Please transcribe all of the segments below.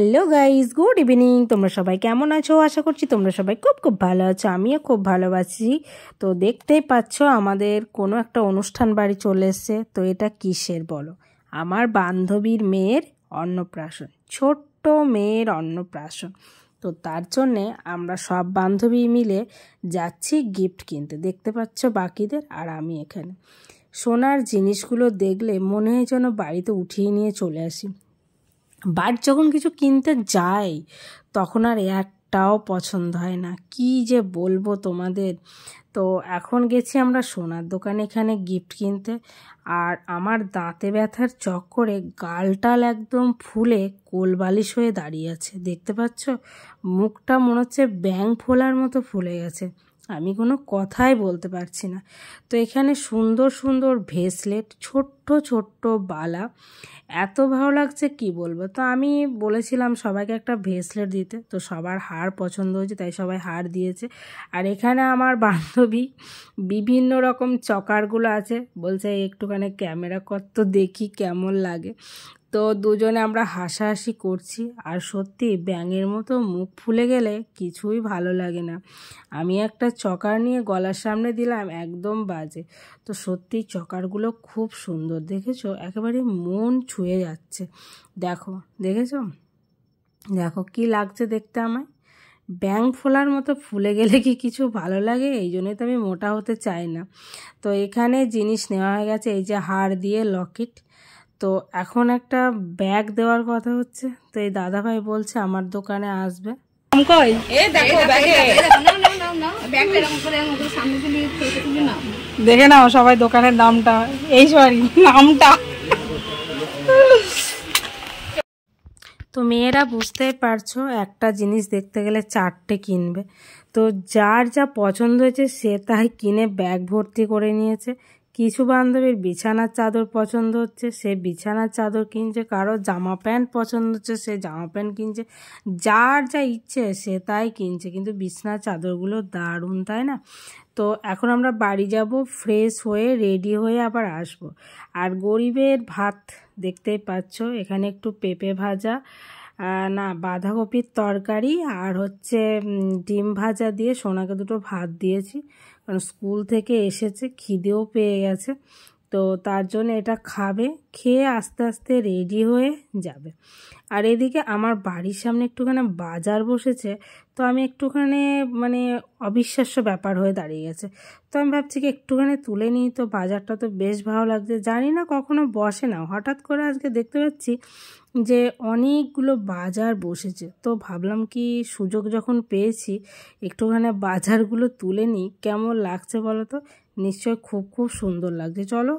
Hello guys, good evening. তোমরা সবাই কেমন আছো? আশা করছি তোমরা সবাই খুব খুব ভালো আছো। আমিও খুব ভালোবাসি। তো দেখতেই পাচ্ছ আমাদের কোনো একটা অনুষ্ঠান বাড়ি চলে এসছে। তো এটা কিসের বলো? আমার বান্ধবীর মেয়ের অন্নপ্রাশন, ছোট্ট মেয়ের অন্নপ্রাশন। তো তার জন্যে আমরা সব বান্ধবী মিলে যাচ্ছি গিফট কিনতে। দেখতে পাচ্ছ বাকিদের, আর আমি এখানে। সোনার জিনিসগুলো দেখলে মনে হয় যেন বাড়িতে উঠিয়ে নিয়ে চলে আসি। বাট যখন কিছু কিনতে যাই তখন আর একটাও পছন্দ হয় না। কি যে বলবো তোমাদের। তো এখন গেছি আমরা সোনার দোকানে এখানে গিফট কিনতে। আর আমার দাঁতে ব্যথার চক্করে গালটাল একদম ফুলে কোলবালিশ হয়ে দাঁড়িয়ে আছে। দেখতে পাচ্ছ, মুখটা মনে হচ্ছে ব্যাঙ ফোলার মতো ফুলে গেছে। আমি কোনো কথাই বলতে পারছি না। তো এখানে সুন্দর সুন্দর ভেসলেট, ছোট্ট ছোট্ট বালা, এত ভালো লাগছে কি বলবো। তো আমি বলেছিলাম সবাইকে একটা ভেসলেট দিতে, তো সবার হার পছন্দ হয়েছে তাই সবাই হার দিয়েছে। আর এখানে আমার বান্ধবী বিভিন্ন রকম চকারগুলো আছে, বলছে একটুখানি ক্যামেরা কর তো দেখি কেমন লাগে। তো দুজনে আমরা হাসাহাসি করছি। আর সত্যি ব্যাঙের মতো মুখ ফুলে গেলে কিছুই ভালো লাগে না। আমি একটা চকার নিয়ে গলার সামনে দিলাম, একদম বাজে। তো সত্যি চকারগুলো খুব সুন্দর, দেখেছো? একেবারে মন ছুঁয়ে যাচ্ছে। দেখো, দেখেছো? দেখো কি লাগছে দেখতে আমায়। ব্যাঙ ফোলার মতো ফুলে গেলে কি কিছু ভালো লাগে? এই জন্যই তো আমি মোটা হতে চাই না। তো এখানে জিনিস নেওয়া হয়ে গেছে, এই যে হার দিয়ে লকেট। তো এখন একটা ব্যাগ দেওয়ার কথা হচ্ছে। তো এই দাদাভাই বলছে আমার দোকানে আসবে। দেখে নাও সবাই দোকানের নামটা, এই সরি নামটা। তো মেয়েরা বুঝতেই পারছো, একটা জিনিস দেখতে গেলে চারটে কিনবে। তো যার যা পছন্দ হয়েছে সে তাই কিনে ব্যাগ ভর্তি করে নিয়েছে। কিছু বান্ধবীর বিছানার চাদর পছন্দ হচ্ছে, সে বিছানার চাদর কিনছে। কারো জামা প্যান্ট পছন্দ হচ্ছে, সে জামা প্যান্ট কিনছে। যার যা ইচ্ছে সে তাই কিনছে। কিন্তু বিছানার চাদরগুলো দারুণ, তাই না? তো এখন আমরা বাড়ি যাব, ফ্রেশ হয়ে রেডি হয়ে আবার আসব। আর গরিবের ভাত দেখতেই পাচ্ছ, এখানে একটু পেঁপে ভাজা, না বাঁধাকপির তরকারি, আর হচ্ছে ডিম ভাজা দিয়ে সোনাকে দুটো ভাত দিয়েছি। কারণ স্কুল থেকে এসেছে, খিদেও পেয়ে গেছে। তো তার জন্য এটা খাবে, খেয়ে আস্তে আস্তে রেডি হয়ে যাবে। আর এদিকে আমার বাড়ির সামনে একটুখানি বাজার বসেছে। তো আমি একটুখানি অবিশ্বাস্য ব্যাপার হয়ে দাঁড়িয়ে গেছে। তো আমি ভাবছি কি একটুখানি তুলে নিই। তো বাজারটা তো বেশ ভালো লাগছে, জানি না কখনো বসে না, হঠাৎ করে আজকে দেখতে পাচ্ছি যে অনেকগুলো বাজার বসেছে। তো ভাবলাম কি সুযোগ যখন পেয়েছি একটুখানি বাজারগুলো তুলে নিই। কেমন লাগছে বলো তো? নিশ্চয় খুব খুব সুন্দর লাগছে। চলো।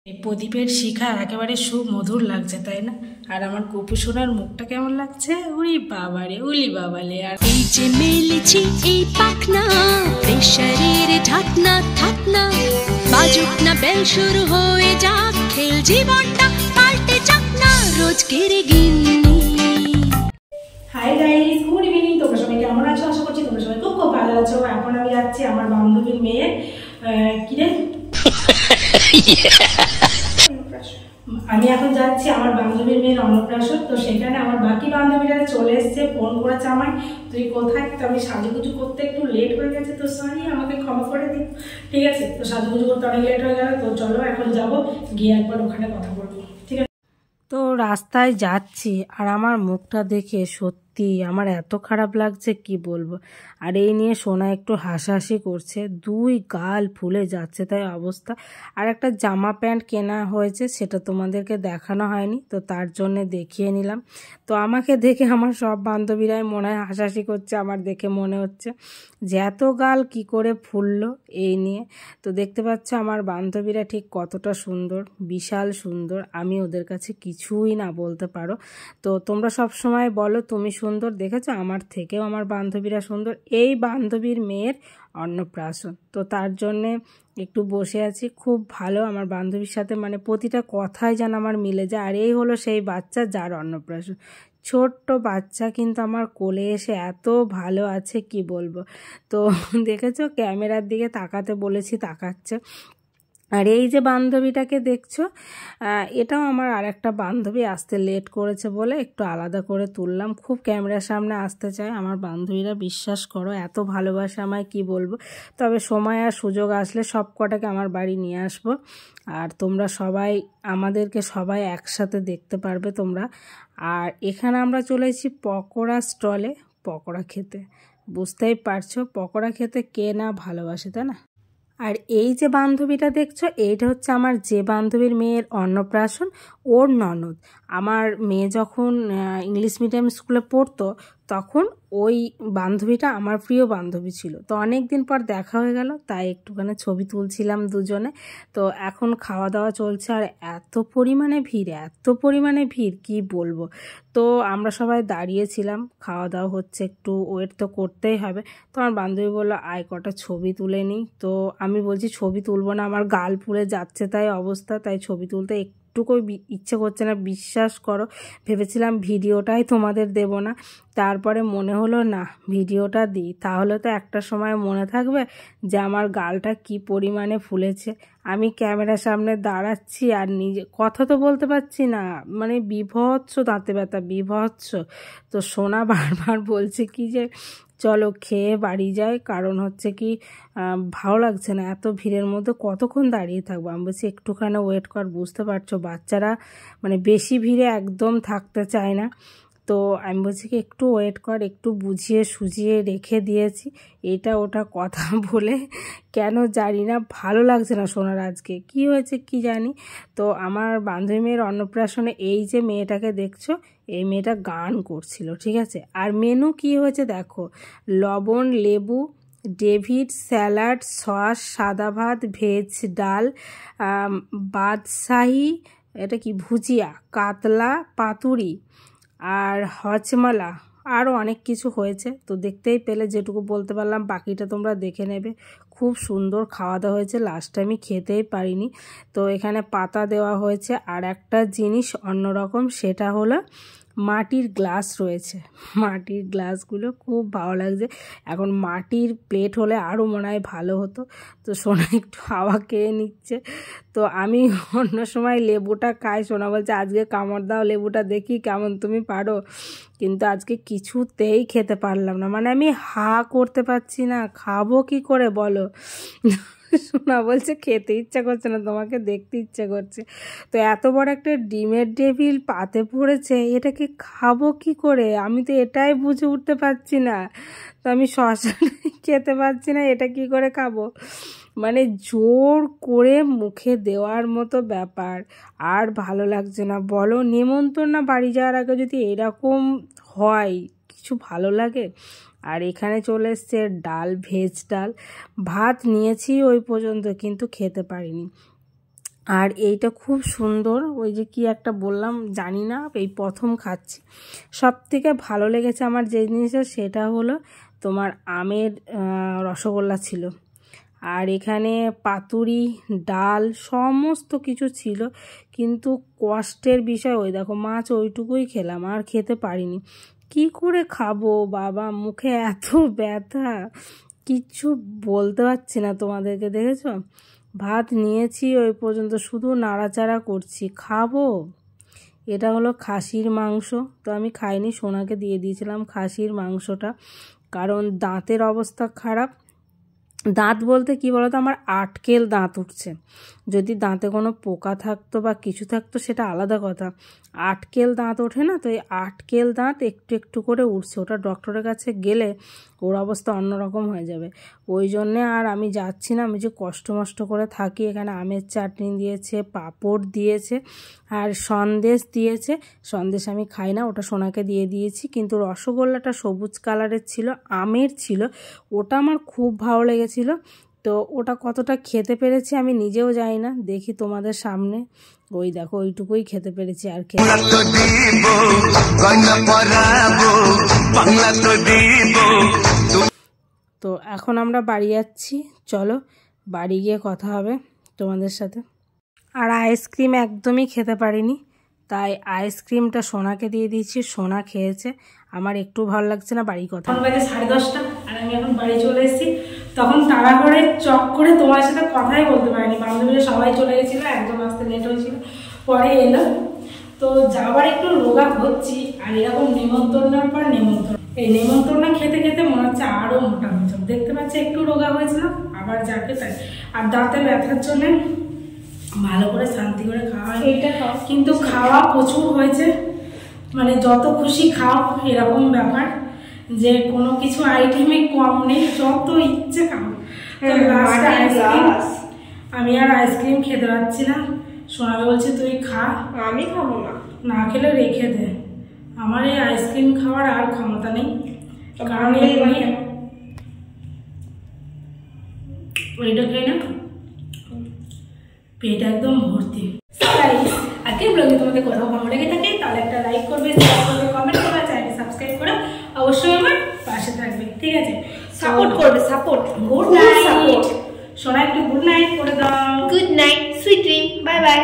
এই প্রদীপের শিখা একেবারে সুমধুর লাগছে, তাই না? আর আমার গোপু সোনার মুখটা কেমন লাগছে? উলি বাবারে, উলি বাবালে। আর এই যে মেলেছি এই পাখনা, প্রেশারের ঢাকনা থাকনা, বাজুক না বেল শুরু হয়ে যাক, খেল জীবনটা পাল্টে যাক না রোজকের গিন্নি। Hi guys, good evening. তোমরা সবাই কেমন আছো? আশা করছি তোমরা সবাই খুব খুব ভালো আছো। এখন আমি যাচ্ছি আমার বান্ধবীর মেয়ের আমি এখন যাচ্ছি আমার বান্ধবীর মেয়ের অন্নপ্রাশন। তো সেখানে আমার বাকি বান্ধবীরা চলে এসছে, ফোন করেছে আমায়, তুই কোথায়? তো আমি সাজুগুজু করতে একটু লেট হয়ে গেছে, তো সরি, আমাকে ক্ষমা করে দিই, ঠিক আছে? তো সাজুগুজু করতে অনেক লেট হয়ে গেল। তো চলো এখন যাব, গিয়ে একবার ওখানে কথা বলবো, ঠিক আছে? তো রাস্তায় যাচ্ছি আর আমার মুখটা দেখে সত্যি আমার এত খারাপ লাগছে কি বলবো। আর এই নিয়ে সোনা একটু হাসাহাসি করছে, দুই গাল ফুলে যাচ্ছে তাই অবস্থা। আর একটা জামা প্যান্ট কেনা হয়েছে, সেটা তোমাদেরকে দেখানো হয়নি, তো তার জন্য দেখিয়ে নিলাম। তো আমাকে দেখে আমার সব বান্ধবীরাই মনে হয় হাসাহাসি করছে। আমার দেখে মনে হচ্ছে যে এত গাল কি করে ফুললো এই নিয়ে। তো দেখতে পাচ্ছ আমার বান্ধবীরা ঠিক কতটা সুন্দর, বিশাল সুন্দর। আমি ওদের কাছে কিছুই না বলতে পারো। তো তোমরা সব সময় বলো তুমি সুন্দর, দেখেছো আমার থেকেও আমার বান্ধবীরা সুন্দর। এই বান্ধবীর মেয়ের অন্নপ্রাশন, তো তার জন্যে একটু বসে আছি। খুব ভালো, আমার বান্ধবীর সাথে প্রতিটা কথাই যেন আমার মিলে যায়। আর এই হলো সেই বাচ্চা যার অন্নপ্রাশন, ছোট্ট বাচ্চা, কিন্তু আমার কোলে এসে এত ভালো আছে কি বলবো। তো দেখেছো, ক্যামেরার দিকে তাকাতে বলেছি, তাকাচ্ছে। আর এই যে বান্ধবীটাকে দেখছো, এটাও আমার আর একটা বান্ধবী, আসতে লেট করেছে বলে একটু আলাদা করে তুললাম। খুব ক্যামেরার সামনে আসতে চায় আমার বান্ধবীরা, বিশ্বাস করো, এত ভালোবাসে আমায়, কি বলবো। তবে সময় আর সুযোগ আসলে সব কটাকে আমার বাড়ি নিয়ে আসবো, আর তোমরা সবাই আমাদেরকে সবাই একসাথে দেখতে পারবে তোমরা। আর এখানে আমরা চলেছি পকোড়া স্টলে পকোড়া খেতে। বুঝতেই পারছো পকোড়া খেতে কে না ভালোবাসে, তাই না? আর এই যে বান্ধবীটা দেখছো, এইটা হচ্ছে আমার যে বান্ধবীর মেয়ের অন্নপ্রাশন, ওর ননদ। আমার মেয়ে যখন ইংলিশ মিডিয়াম স্কুলে পড়তো তখন ওই বান্ধবীটা আমার প্রিয় বান্ধবী ছিল। তো অনেক দিন পর দেখা হয়ে গেল, তাই একটুখানি ছবি তুলছিলাম দুজনে। তো এখন খাওয়া দাওয়া চলছে, আর এত পরিমাণে ভিড় কি বলবো। তো আমরা সবাই দাঁড়িয়েছিলাম, খাওয়া দাওয়া হচ্ছে, একটু ওয়েট তো করতেই হবে। তো আমার বান্ধবী বললো আয় কটা ছবি তুলে নিই। তো আমি বলছি ছবি তুলবো না, আমার গাল পুড়ে যাচ্ছে তাই অবস্থা, তাই ছবি তুলতে একটুকুই ইচ্ছে করছে না, বিশ্বাস করো। ভেবেছিলাম ভিডিওটাই তোমাদের দেব না, তারপরে মনে হলো না ভিডিওটা দিই, তাহলে তো একটা সময় মনে থাকবে যে আমার গালটা কি পরিমাণে ফুলেছে। আমি ক্যামেরার সামনে দাঁড়াচ্ছি আর নিজে কথা তো বলতে পারছি না, মানে বিভৎস দাঁতে ব্যথা, বিভৎস। তো সোনা বারবার বলছে কি যে চলো খেয়ে বাড়ি যাই, কারণ হচ্ছে কি ভালো লাগছে না, এত ভিড়ের মধ্যে কতক্ষণ দাঁড়িয়ে থাকবো। আমি বলছি একটুখানি ওয়েট কর, বুঝতে পারছো বাচ্চারা মানে বেশি ভিড়ে একদম থাকতে চায় না। তো আমি বলছি কি একটু ওয়েট কর, একটু বুঝিয়ে সুঝিয়ে রেখে দিয়েছি, এটা ওটা কথা বলে কেন জানি না ভালো লাগছে না সোনার, আজকে কি হয়েছে কি জানি। তো আমার বান্ধবী মেয়ের অন্নপ্রাশনে এই যে মেয়েটাকে দেখছো, এই মেয়েটা গান করছিল, ঠিক আছে। আর মেনু কি হয়েছে দেখো, লবণ, লেবু, ডেভিড, স্যালাড, সস, সাদা ভাত, ভেজ ডাল, বাদশাহী, এটা কি ভুজিয়া, কাতলা, পাতুরি, আর হজমালা, আরও অনেক কিছু হয়েছে। তো দেখতেই পেলে, যেটুকু বলতে পারলাম, বাকিটা তোমরা দেখে নেবে। খুব সুন্দর খাওয়া দাওয়া হয়েছে, লাস্টে আমি খেতেই পারিনি। তো এখানে পাতা দেওয়া হয়েছে, আর একটা জিনিস অন্যরকম, সেটা হলো মাটির গ্লাস রয়েছে। মাটির গ্লাসগুলো খুব ভালো লাগছে, এখন মাটির প্লেট হলে আরও মনে হয় ভালো হতো। তো সোনা একটু হাওয়া খেয়ে নিচ্ছে। তো আমি অন্য সময় লেবুটা খাই, সোনা বলছে আজকে কামড় দাও লেবুটা, দেখি কেমন তুমি পারো। কিন্তু আজকে কিছুতেই খেতে পারলাম না, মানে আমি হা করতে পারছি না, খাবো কি করে বলো। সোনা বলছে খেতে ইচ্ছা করছে না, তোমাকে দেখতে ইচ্ছে করছে। তো এত বড় একটা ডিমের ডেভিল পাতে পড়েছে, এটাকে খাবো কি করে, আমি তো এটাই বুঝে উঠতে পারছি না। তো আমি শশা খেতে পারছি না, এটা কি করে খাবো, মানে জোর করে মুখে দেওয়ার মতো ব্যাপার। আর ভালো লাগছে না বলো, নেমন্তন্ন বাড়ি যাওয়ার আগে যদি এরকম হয় কিছু ভালো লাগে। আর এখানে চলে এসছে ডাল, ভেজ ডাল, ভাত নিয়েছি ওই পর্যন্ত, কিন্তু খেতে পারিনি। আর এইটা খুব সুন্দর, ওই যে কি একটা বললাম জানি না, এই প্রথম খাচ্ছি। সব থেকে ভালো লেগেছে আমার যে জিনিসটা, সেটা হলো তোমার আমের রসগোল্লা ছিল। আর এখানে পাতুরি, ডাল, সমস্ত কিছু ছিল, কিন্তু কষ্টের বিষয় ওই দেখো মাছ ওইটুকুই খেলাম, আর খেতে পারিনি। কি করে খাবো বাবা, মুখে এত ব্যথা, কিচ্ছু বলতে পারছি না তোমাদেরকে, দেখেছো। ভাত নিয়েছি ওই পর্যন্ত, শুধু নাড়াচাড়া করছি, খাবো। এটা হলো খাসির মাংস, তো আমি খাইনি, সোনাকে দিয়ে দিয়েছিলাম খাসির মাংসটা, কারণ দাঁতের অবস্থা খারাপ। দাঁত বলতে কি বলতো, আমার আটকেল দাঁত উঠছে। যদি দাঁতে কোনো পোকা থাকতো বা কিছু থাকতো সেটা আলাদা কথা, আটকেল দাঁত ওঠে না, তো এই আটকেল দাঁত একটু একটু করে উঠছে, ওটা ডক্টরের কাছে গেলে ওর অবস্থা অন্যরকম হয়ে যাবে। ওই জন্যে আর আমি যাচ্ছি না, আমি যে কষ্ট মষ্ট করে থাকি। এখানে আমের চাটনি দিয়েছে, পাঁপড় দিয়েছে, আর সন্দেশ দিয়েছে। সন্দেশ আমি খাই না, ওটা সোনাকে দিয়ে দিয়েছি। কিন্তু রসগোল্লাটা সবুজ কালারের ছিল, আমের ছিল, ওটা আমার খুব ভালো লেগেছিল। তো ওটা কতটা খেতে পেরেছি আমি নিজেও জানি না, দেখি তোমাদের সামনে। ওই দেখো ওইটুকুই খেতে পেরেছি, আর তো এখন আমরা বাড়ি যাচ্ছি, চলো বাড়ি গিয়ে কথা হবে তোমাদের সাথে। আর আইসক্রিম একদমই খেতে পারিনি, তাই আইসক্রিমটা সোনাকে দিয়ে দিয়েছি, সোনা খেয়েছে। আমার একটু ভালো লাগছে না, বাড়ি কথা। এখন বাজে 10:30, আর আমি এখন বাড়ি চলে এসেছি। তখন তাড়া করে চক করে তোমার সাথে কথাই বলতে পারিনি, বান্ধবীরা সবাই চলে গেছিলো, একদম আসতে লেট হয়েছিল, পরে এলো। তো যাবার একটু রোগা হচ্ছি, আর এরকম নেমন্তন্নের পর নেমন্তন্ন, এই নেমন্তন্ন খেতে খেতে মনে হচ্ছে আরও মোটা হয়েছে। দেখতে পাচ্ছি একটু রোগা হয়েছিল, আবার যাকে তাই। আর দাঁতে ব্যথার জন্য ভালো করে শান্তি করে খাওয়া হয়, কিন্তু খাওয়া প্রচুর হয়েছে, মানে যত খুশি খাও এরকম ব্যাপার, যে কোনো কিছু আইটেমে কম নেই, যত ইচ্ছে খাও। আমি আর আইসক্রিম খেতে পারছি না, সোনাকে বলছি তুই খা। আমি খাবো না, না খেলে রেখে দে, আমার এই আইসক্রিম খাওয়ার আর ক্ষমতা নেই, কারণ ওইটা খেয়ে না পেট একদম ভর্তি। আজকে ব্লগে তোমাদের কোথাও ভালো লেগে থাকে তাহলে একটা লাইক করবে, শেয়ার করবে, কমেন্ট করবে, চ্যানেলটি সাবস্ক্রাইব করে অবশ্যই আমার পাশে থাকবে, ঠিক আছে? সাপোর্ট করবে, সাপোর্ট। গুড নাইট সোনা, একটু গুড নাইট করে দাও। Good night, sweet dream, bye bye.